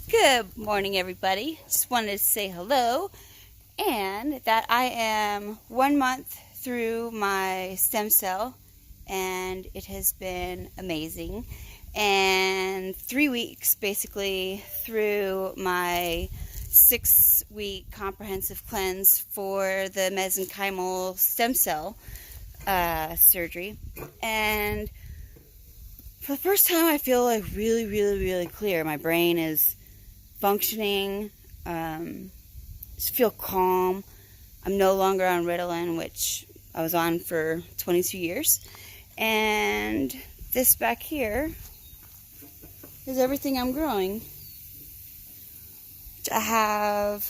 Good morning, everybody. Just wanted to say hello and that I am 1 month through my stem cell and it has been amazing. And 3 weeks basically through my 6-week comprehensive cleanse for the mesenchymal stem cell surgery. And for the first time, I feel like really clear. My brain is functioning, just feel calm. I'm no longer on Ritalin, which I was on for 22 years. And this back here is everything I'm growing. I have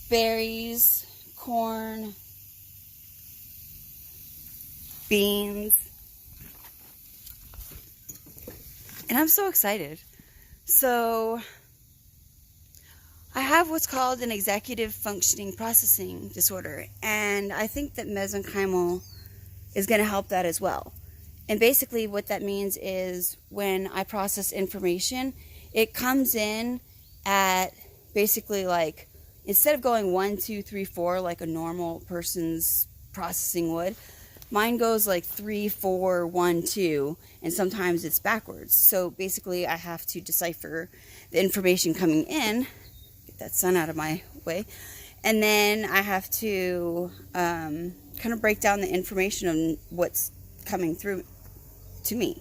berries, corn, beans, and I'm so excited. So I have what's called an executive functioning processing disorder, and I think that mesenchymal is going to help that as well. And basically what that means is when I process information, it comes in at basically like, instead of going 1, 2, 3, 4 like a normal person's processing would, mine goes like 3, 4, 1, 2, and sometimes it's backwards. So basically I have to decipher the information coming in, get that sun out of my way, and then I have to kind of break down the information of what's coming through to me.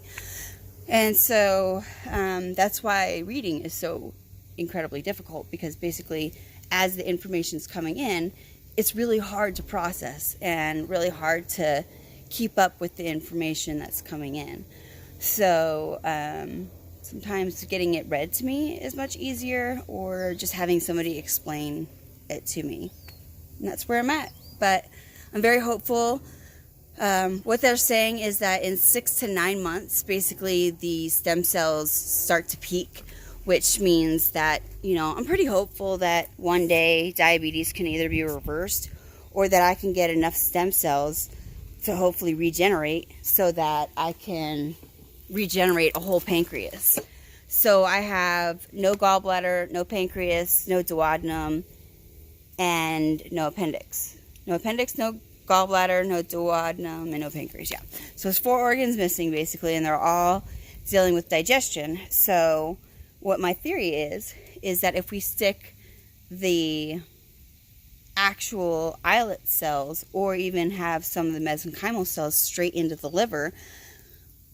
And so that's why reading is so incredibly difficult, because basically as the information's coming in, it's really hard to process and really hard to keep up with the information that's coming in. So sometimes getting it read to me is much easier, or just having somebody explain it to me. And that's where I'm at. But I'm very hopeful. What they're saying is that in 6 to 9 months, basically the stem cells start to peak, which means that, I'm pretty hopeful that one day diabetes can either be reversed or that I can get enough stem cells to hopefully regenerate so that I can regenerate a whole pancreas. So I have no gallbladder, no pancreas, no duodenum, and no appendix. No appendix, no gallbladder, no duodenum, and no pancreas. Yeah. So it's 4 organs missing basically, and they're all dealing with digestion. So what my theory is that if we stick the actual islet cells, or even have some of the mesenchymal cells straight into the liver,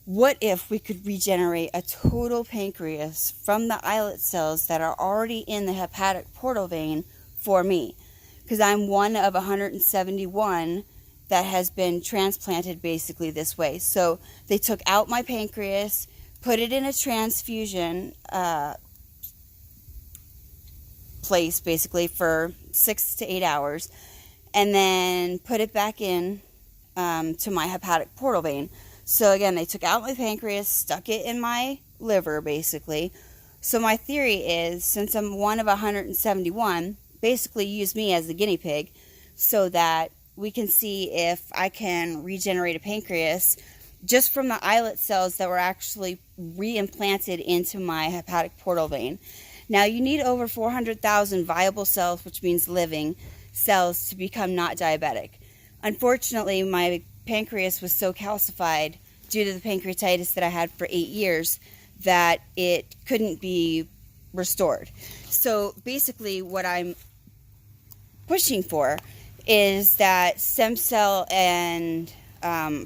what if we could regenerate a total pancreas from the islet cells that are already in the hepatic portal vein for me? Because I'm one of 171 that has been transplanted basically this way. So they took out my pancreas, put it in a transfusion place basically for 6 to 8 hours, and then put it back in to my hepatic portal vein. So again, they took out my pancreas, stuck it in my liver basically. So my theory is, since I'm one of 171, basically use me as the guinea pig so that we can see if I can regenerate a pancreas just from the islet cells that were actually reimplanted into my hepatic portal vein. Now, you need over 400,000 viable cells, which means living cells, to become not diabetic. Unfortunately, my pancreas was so calcified due to the pancreatitis that I had for 8 years that it couldn't be restored. So basically what I'm pushing for is that stem cell and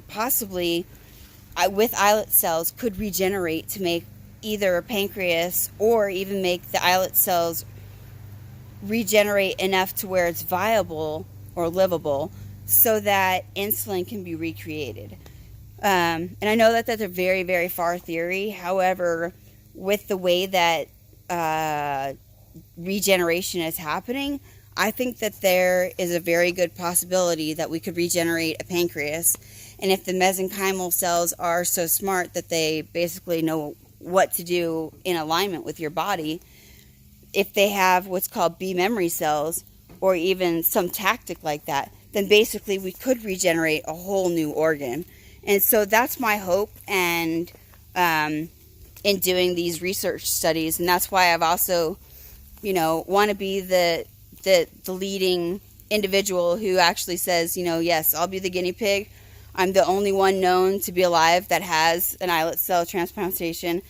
possibly with islet cells could regenerate to make either a pancreas, or even make the islet cells regenerate enough to where it's viable or livable so that insulin can be recreated. And I know that that's a very far theory. However, with the way that regeneration is happening, I think that there is a very good possibility that we could regenerate a pancreas. And if the mesenchymal cells are so smart that they basically know what to do in alignment with your body, if they have what's called B memory cells, or even some tactic like that, then basically we could regenerate a whole new organ. And so that's my hope. And in doing these research studies. And that's why I've also, want to be the leading individual who actually says, yes, I'll be the guinea pig. I'm the only one known to be alive that has an islet cell transplantation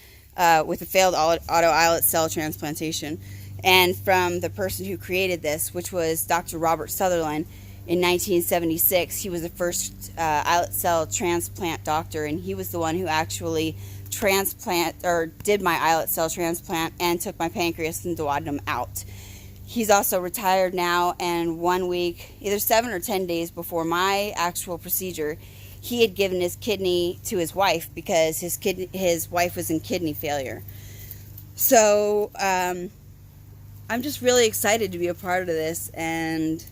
with a failed auto islet cell transplantation. And from the person who created this, which was Dr. Robert Sutherland in 1976, he was the first islet cell transplant doctor, and he was the one who actually did my islet cell transplant and took my pancreas and duodenum out. He's also retired now, and 1 week, either 7 or 10 days before my actual procedure, he had given his kidney to his wife because his wife was in kidney failure. So I'm just really excited to be a part of this, and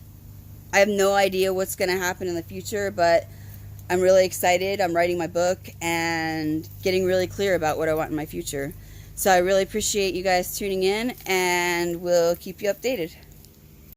I have no idea what's going to happen in the future, but I'm really excited. I'm writing my book and getting really clear about what I want in my future. So I really appreciate you guys tuning in, and we'll keep you updated.